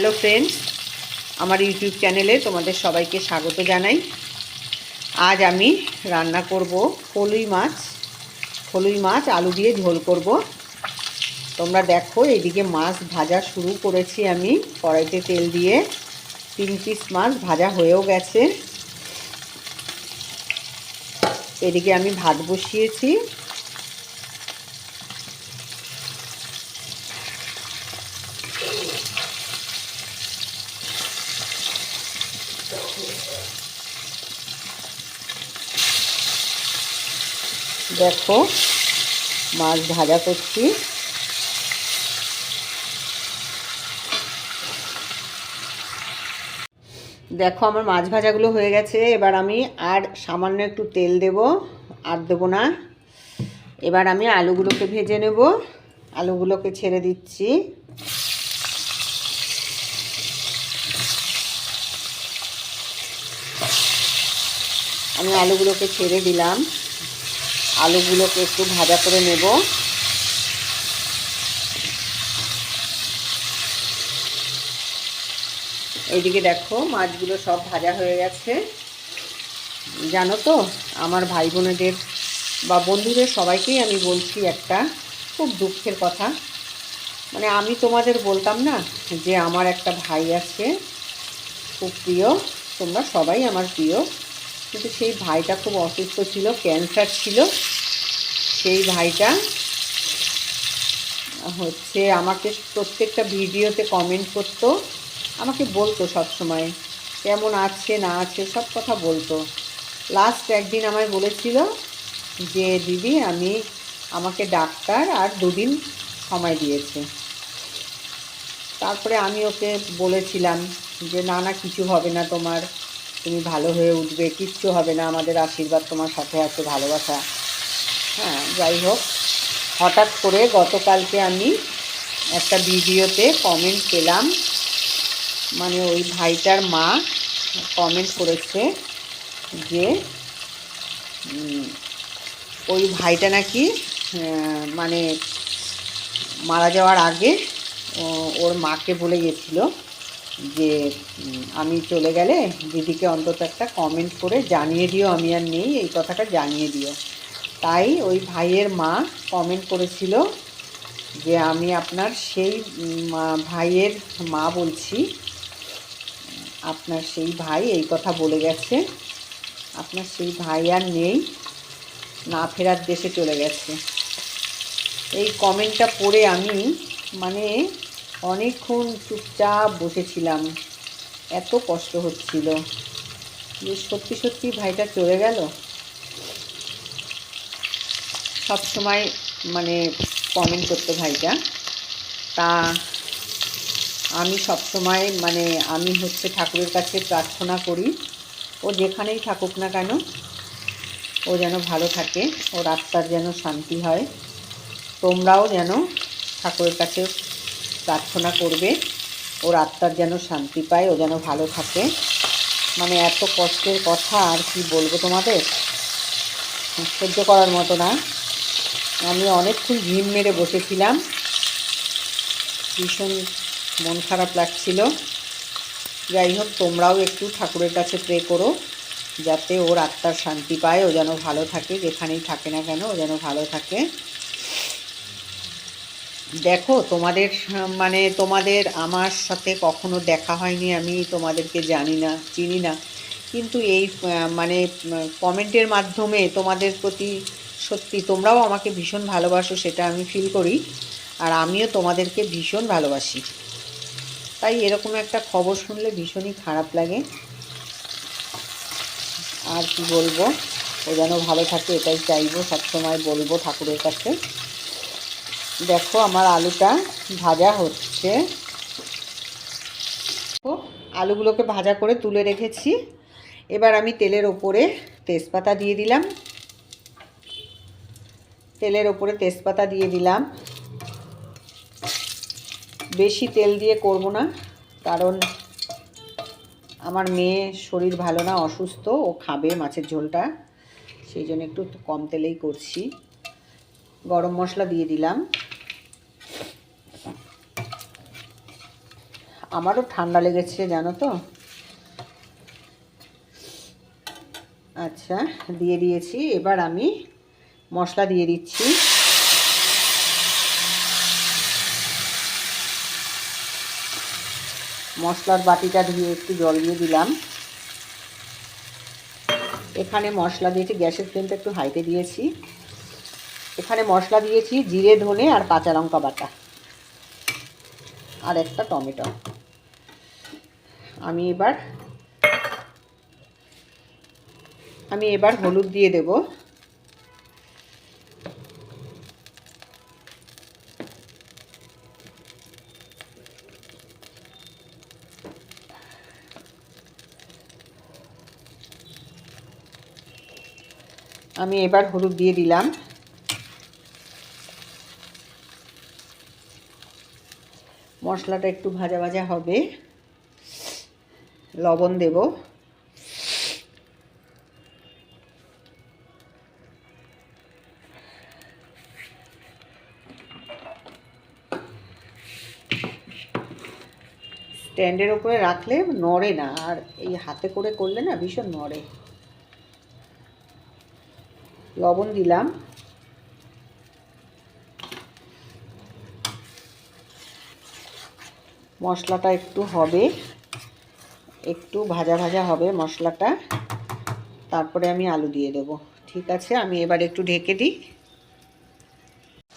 Hello friends, আমার YouTube চ্যানেলে তোমাদের সবাইকে স্বাগত জানাই। আজ আমি রান্না করব ফলুই মাছ আলু দিয়ে ঝোল করব। তোমরা দেখো, এইদিকে মাছ ভাজা শুরু করেছি আমি। কড়াইতে তেল দিয়ে 3 পিস মাছ ভাজা হয়েও গেছে। এদিকে আমি ভাত বসিয়েছি। দেখো, মাছ ভাজা করছি। দেখো, আমার মাছ ভাজাগুলো হয়ে গেছে। এবার আমি আর সামান্য একটু তেল দেব, আর দেবো না। এবার আমি আলুগুলোকে ভেজে নেব। আলুগুলোকে ছেড়ে দিচ্ছি। আমি আলুগুলোকে ছেড়ে দিলাম। আলুগুলোকে একটু ভাজা করে নেব। এইদিকে দেখো, মাছগুলো সব ভাজা হয়ে গেছে। জানো তো, আমার ভাই বোনেদের বা বন্ধুদের সবাইকেই আমি বলছি একটা খুব দুঃখের কথা। মানে আমি তোমাদের বলতাম না যে আমার একটা ভাই আছে খুব প্রিয়, তোমরা সবাই আমার প্রিয়, কিন্তু সেই ভাইটা খুব অসুস্থ ছিল, ক্যান্সার ছিল। সেই ভাইটা হচ্ছে আমাকে প্রত্যেকটা ভিডিওতে কমেন্ট করতো, আমাকে বলতো সব সময় কেমন আছে না আছে সব কথা বলতো। লাস্ট একদিন আমায় বলেছিল যে দিদি, আমাকে ডাক্তার আর 2 দিন সময় দিয়েছে। তারপরে আমি ওকে বলেছিলাম যে না না, কিছু হবে না তোমার, তুমি ভালো হয়ে উঠবে, কিচ্ছু হবে না, আমাদের আশীর্বাদ তোমার সাথে আছে, ভালোবাসা। হ্যাঁ, যাই হোক, হঠাৎ করে গতকালকে আমি একটা ভিডিওতে কমেন্ট পেলাম। মানে ওই ভাইটার মা কমেন্ট করেছে যে ওই ভাইটা নাকি মানে মারা যাওয়ার আগে ওর মাকে বলে গেছিল যে আমি চলে গেলে দিদিকে অন্তত একটা কমেন্ট করে জানিয়ে দিও, আমি আর নেই, এই কথাটা জানিয়ে দিও। তাই ওই ভাইয়ের মা কমেন্ট করেছিল যে আমি আপনার সেই ভাইয়ের মা বলছি, আপনার সেই ভাই এই কথা বলে গেছে, আপনার সেই ভাই আর নেই, না ফেরার দেশে চলে গেছে। এই কমেন্টটা পড়ে আমি মানে অনেকক্ষণ চুপচাপ বসেছিলাম। এত কষ্ট হচ্ছিল যে সত্যি সত্যি ভাইটা চলে গেল। সব সময় মানে কমেন্ট করতো ভাইটা। তা আমি সব সময় মানে আমি হচ্ছে ঠাকুরের কাছে প্রার্থনা করি, ও যেখানেই থাকুক না কেন ও যেন ভালো থাকে, ওর আত্মার যেন শান্তি হয়। তোমরাও যেন ঠাকুরের কাছে প্রার্থনা করবে, ওর আত্মার যেন শান্তি পায়, ও যেন ভালো থাকে। মানে এত কষ্টের কথা আর কি বলবো তোমাদের, সহ্য করার মতো না। আমি অনেকক্ষণ ঝিম মেরে বসেছিলাম, ভীষণ মন খারাপ লাগছিল। যাই হোক, তোমরাও একটু ঠাকুরের কাছে প্রে করো যাতে ওর আত্মার শান্তি পায়, ও যেন ভালো থাকে, যেখানেই থাকে না কেন ও যেন ভালো থাকে। দেখো, তোমাদের আমার সাথে কখনো দেখা হয়নি, আমি তোমাদেরকে জানি না, চিনি না, কিন্তু এই মানে কমেন্টের মাধ্যমে তোমাদের প্রতি সত্যি তোমরাও আমাকে ভীষণ ভালোবাসো, সেটা আমি ফিল করি, আর আমিও তোমাদেরকে ভীষণ ভালোবাসি। তাই এরকম একটা খবর শুনলে ভীষণই খারাপ লাগে। আর কি বলবো, ও যেন ভালো থাকে এটাই চাইবো, সবসময় বলবো ঠাকুরের কাছে। দেখো, আমার আলুটা ভাজা হচ্ছে। আলুগুলোকে ভাজা করে তুলে রেখেছি। এবার আমি তেলের ওপরে তেজপাতা দিয়ে দিলাম। বেশি তেল দিয়ে করব না, কারণ আমার মেয়ে শরীর ভালো না, অসুস্থ, ও খাবে মাছের ঝোলটা, সেই জন্য একটু কম তেলেই করছি। গরম মশলা দিয়ে দিলাম, আমারও ঠান্ডা লেগেছে জানো তো। আচ্ছা, দিয়ে দিয়েছি। এবার আমি মশলা দিয়ে দিচ্ছি। মশলার বাটিটা ধুয়ে একটু জল দিয়ে দিলাম। এখানে মশলা দিয়েছি, গ্যাসের ফ্লেমটা একটু হাইতে দিয়েছি। এখানে মশলা দিয়েছি জিরে, ধনে আর কাঁচা লঙ্কা বাটা, আর একটা টমেটো। আমি এবার হলুদ দিয়ে দেব। আমি এবার হলুদ দিয়ে দিলাম। মশলাটা একটু ভাজা ভাজা হবে। লবণ দেব। স্ট্যান্ডের ওপরে রাখলে নড়ে না, আর এই হাতে করে করলে না ভীষণ নড়ে। লবণ দিলাম। মশলাটা একটু হবে, একটু ভাজা ভাজা হবে মশলাটা, তারপরে আমি আলু দিয়ে দেব। ঠিক আছে, আমি এবার একটু ঢেকে দিই।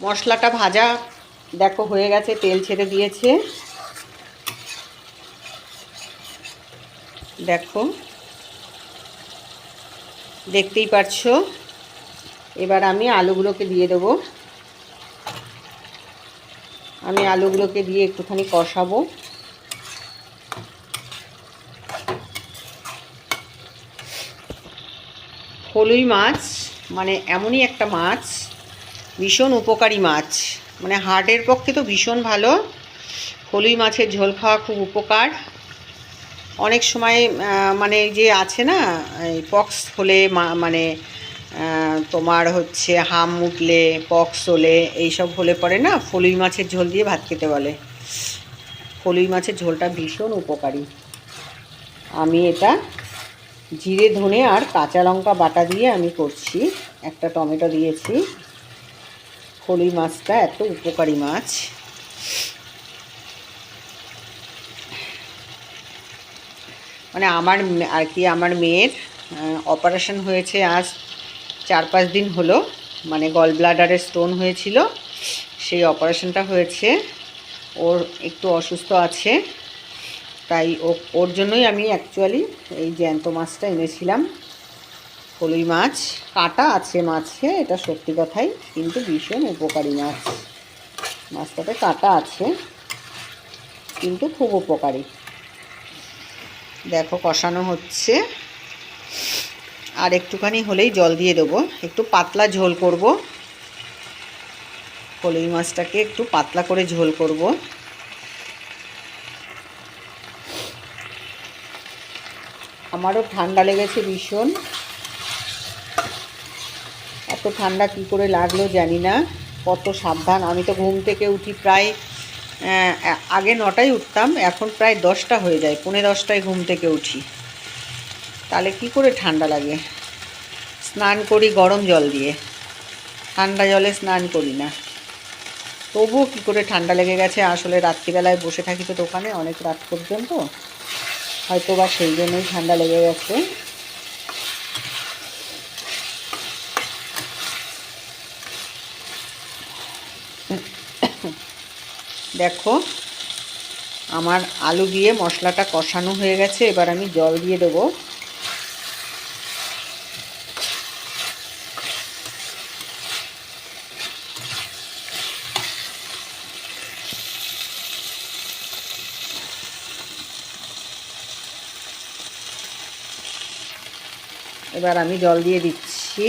মশলাটা ভাজা দেখো হয়ে গেছে, তেল ছেড়ে দিয়েছে। দেখো, দেখতেই পাচ্ছো। এবার আমি আলুগুলোকে দিয়ে দেবো। আমি আলুগুলোকে দিয়ে একটুখানি কষাবো। ফলুই মাছ মানে এমনই একটা মাছ, ভীষণ উপকারী মাছ, মানে হার্টের পক্ষে তো ভীষণ ভালো। ফলুই মাছের ঝোল খাওয়া খুব উপকার। অনেক সময় মানে যে আছে না, পক্স হলে মানে তোমার হচ্ছে হাম উঠলে, পক্স হলে, এইসব হলে পরে না ফলুই মাছের ঝোল দিয়ে ভাত খেতে বলে। ফলুই মাছের ঝোলটা ভীষণ উপকারী। আমি এটা জিরে, ধনে আর কাঁচা লঙ্কা বাটা দিয়ে আমি করছি। একটা টমেটো দিয়েছি। ফলুই মাছটা এত উপকারী মাছ। মানে আমার মেয়ের অপারেশন হয়েছে আজ 4-5 দিন হলো। মানে গল ব্লাডারে স্টোন হয়েছিল, সেই অপারেশনটা হয়েছে। ওর একটু অসুস্থ আছে, তাই ওর জন্যই আমি অ্যাকচুয়ালি এই জ্যান্ত মাছটা এনেছিলাম। ফলুই মাছ কাঁটা আছে মাছে, এটা সত্যি কথাই, কিন্তু ভীষণ উপকারী মাছ। মাছটাতে কাঁটা আছে কিন্তু খুব উপকারী। দেখো কষানো হচ্ছে, আর একটুখানি হলেই জল দিয়ে দেবো। একটু পাতলা ঝোল করব, ফলুই মাছটাকে একটু পাতলা করে ঝোল করব। আমারও ঠান্ডা লেগেছে ভীষণ। এত ঠান্ডা কি করে লাগলো জানি না। কত সাবধান, আমি তো ঘুম থেকে উঠি প্রায় আগে 9টায় উঠতাম, এখন প্রায় 10টা হয়ে যায়, 9:45টায় ঘুম থেকে উঠি। তাহলে কি করে ঠান্ডা লাগে? স্নান করি গরম জল দিয়ে, ঠান্ডা জলে স্নান করি না। তবুও কী করে ঠান্ডা লেগে গেছে। আসলে রাত্রিবেলায় বসে থাকি তো দোকানে অনেক রাত পর্যন্ত, হয়তো বা সেই জন্যই ঠান্ডা লেগে গেছে। দেখো, আমার আলু দিয়ে মশলাটা কষানো হয়ে গেছে। এবার আমি জল দিয়ে দেবো। এবার আমি জল দিয়ে দিচ্ছি।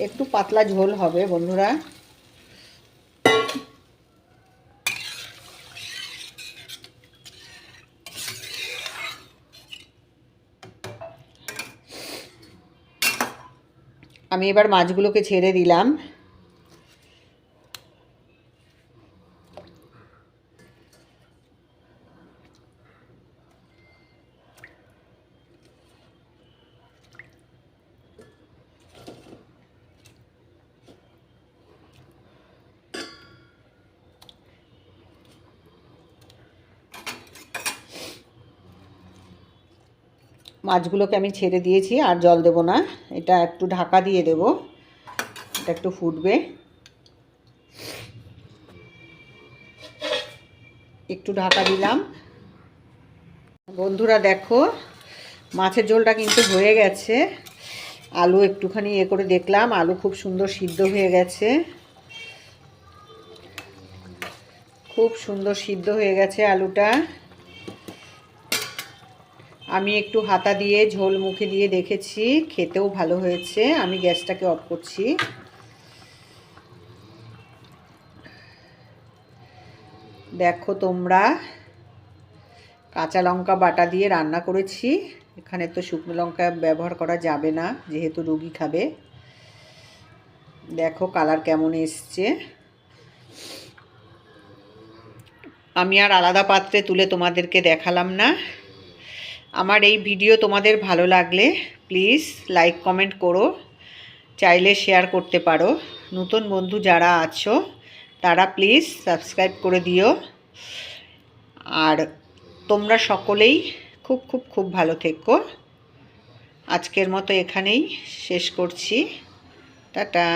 একটু পাতলা ঝোল হবে বন্ধুরা। আমি এবার মাছগুলোকে ছেড়ে দিলাম। মাছগুলোকে আমি ছেড়ে দিয়েছি, আর জল দেব না। এটা একটু ঢাকা দিয়ে দেব, এটা একটু ফুটবে। একটু ঢাকা দিলাম। বন্ধুরা দেখো, মাছের ঝোলটা কিন্তু হয়ে গেছে। আলু একটুখানি করে দেখলাম, আলু খুব সুন্দর সিদ্ধ হয়ে গেছে, খুব সুন্দর সিদ্ধ হয়ে গেছে আলুটা। আমি একটু হাতা দিয়ে ঝোল মুখে দিয়ে দেখেছি, খেতেও ভালো হয়েছে। আমি গ্যাসটাকে অফ করছি। দেখো তোমরা, কাঁচা লঙ্কা বাটা দিয়ে রান্না করেছি। এখানে তো শুকনো লঙ্কা ব্যবহার করা যাবে না, যেহেতু রুগী খাবে। দেখো কালার কেমন এসছে। আমি আর আলাদা পাত্রে তুলে তোমাদেরকে দেখালাম না। আমার এই ভিডিও তোমাদের ভালো লাগলে প্লিজ লাইক কমেন্ট করো, চাইলে শেয়ার করতে পারো। নতুন বন্ধু যারা আছো তারা প্লিজ সাবস্ক্রাইব করে দিও। আর তোমরা সকলেই খুব খুব খুব ভালো থেকো। আজকের মতো এখানেই শেষ করছি। টাটা।